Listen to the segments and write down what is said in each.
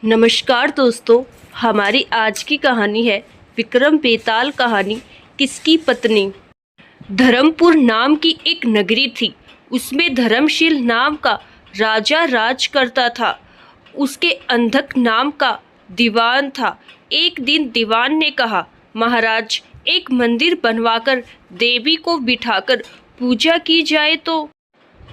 नमस्कार दोस्तों, हमारी आज की कहानी है विक्रम बेताल कहानी किसकी पत्नी। धर्मपुर नाम की एक नगरी थी। उसमें धर्मशील नाम का राजा राज करता था। उसके अंधक नाम का दीवान था। एक दिन दीवान ने कहा, महाराज, एक मंदिर बनवाकर देवी को बिठाकर पूजा की जाए तो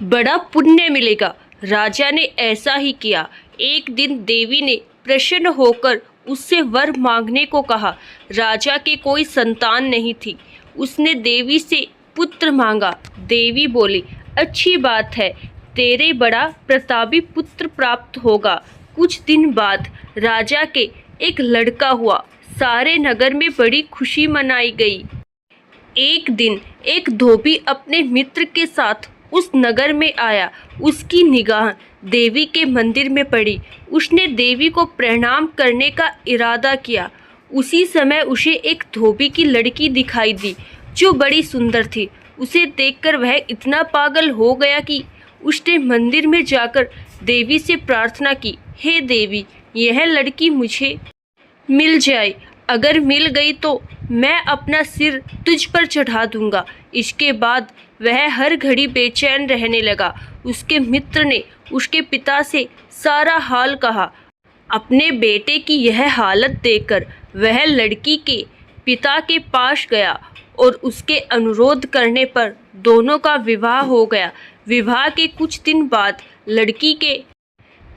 बड़ा पुण्य मिलेगा। राजा ने ऐसा ही किया। एक दिन देवी ने प्रसन्न होकर उससे वर मांगने को कहा। राजा के कोई संतान नहीं थी। उसने देवी से पुत्र मांगा। देवी बोली, अच्छी बात है, तेरे बड़ा प्रतापी पुत्र प्राप्त होगा। कुछ दिन बाद राजा के एक लड़का हुआ। सारे नगर में बड़ी खुशी मनाई गई। एक दिन एक धोबी अपने मित्र के साथ उस नगर में आया। उसकी निगाह देवी के मंदिर में पड़ी। उसने देवी को प्रणाम करने का इरादा किया। उसी समय उसे एक धोबी की लड़की दिखाई दी जो बड़ी सुंदर थी। उसे देखकर वह इतना पागल हो गया कि उसने मंदिर में जाकर देवी से प्रार्थना की, हे देवी, यह लड़की मुझे मिल जाए। अगर मिल गई तो मैं अपना सिर तुझ पर चढ़ा दूंगा। इसके बाद वह हर घड़ी बेचैन रहने लगा। उसके मित्र ने उसके पिता से सारा हाल कहा। अपने बेटे की यह हालत देखकर वह लड़की के पिता के पास गया और उसके अनुरोध करने पर दोनों का विवाह हो गया। विवाह के कुछ दिन बाद लड़की के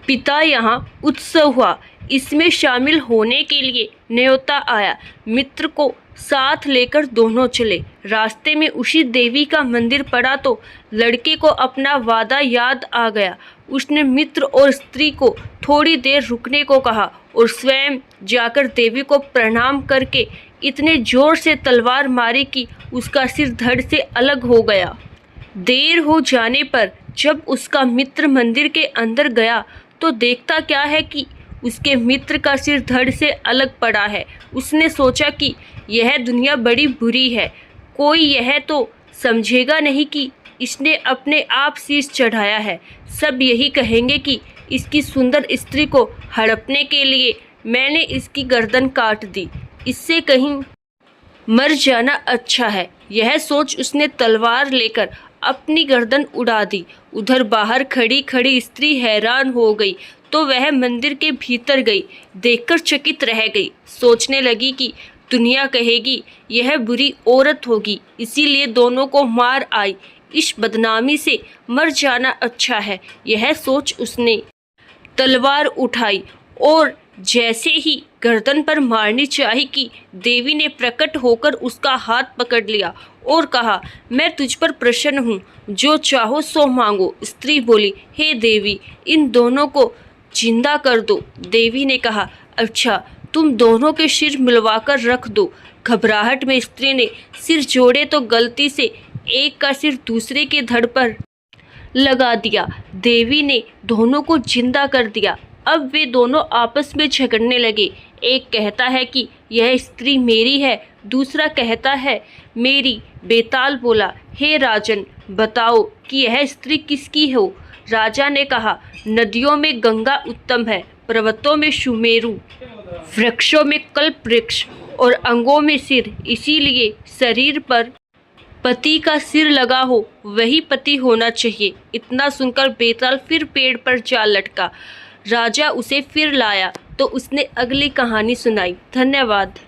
पिता यहाँ उत्सव हुआ। इसमें शामिल होने के लिए न्योता आया। मित्र को साथ लेकर दोनों चले। रास्ते में उसी देवी का मंदिर पड़ा तो लड़के को अपना वादा याद आ गया। उसने मित्र और स्त्री को थोड़ी देर रुकने को कहा और स्वयं जाकर देवी को प्रणाम करके इतने जोर से तलवार मारी कि उसका सिर धड़ से अलग हो गया। देर हो जाने पर जब उसका मित्र मंदिर के अंदर गया तो देखता क्या है कि उसके मित्र का सिर धड़ से अलग पड़ा है। उसने सोचा कि यह दुनिया बड़ी बुरी है। कोई यह तो समझेगा नहीं कि इसने अपने आप शीश चढ़ाया है। सब यही कहेंगे कि इसकी सुंदर स्त्री को हड़पने के लिए मैंने इसकी गर्दन काट दी। इससे कहीं मर जाना अच्छा है। यह सोच उसने तलवार लेकर अपनी गर्दन उड़ा दी। उधर बाहर खड़ी खड़ी स्त्री हैरान हो गई तो वह मंदिर के भीतर गई। देखकर चकित रह गई। सोचने लगी कि दुनिया कहेगी यह बुरी औरत होगी, इसीलिए दोनों को मार आई। इस बदनामी से मर जाना अच्छा है। यह सोच उसने तलवार उठाई और जैसे ही गर्दन पर मारनी चाही कि देवी ने प्रकट होकर उसका हाथ पकड़ लिया और कहा, मैं तुझ पर प्रसन्न हूँ, जो चाहो सो मांगो। स्त्री बोली, हे देवी, इन दोनों को जिंदा कर दो। देवी ने कहा, अच्छा, तुम दोनों के सिर मिलवाकर रख दो। घबराहट में स्त्री ने सिर जोड़े तो गलती से एक का सिर दूसरे के धड़ पर लगा दिया। देवी ने दोनों को जिंदा कर दिया। अब वे दोनों आपस में झगड़ने लगे। एक कहता है कि यह स्त्री मेरी है, दूसरा कहता है मेरी। बेताल बोला, हे राजन, बताओ कि यह स्त्री किसकी हो। राजा ने कहा, नदियों में गंगा उत्तम है, पर्वतों में सुमेरु, वृक्षों में कल्प वृक्ष और अंगों में सिर। इसीलिए शरीर पर पति का सिर लगा हो वही पति होना चाहिए। इतना सुनकर बेताल फिर पेड़ पर जा लटका। राजा उसे फिर लाया तो उसने अगली कहानी सुनाई। धन्यवाद।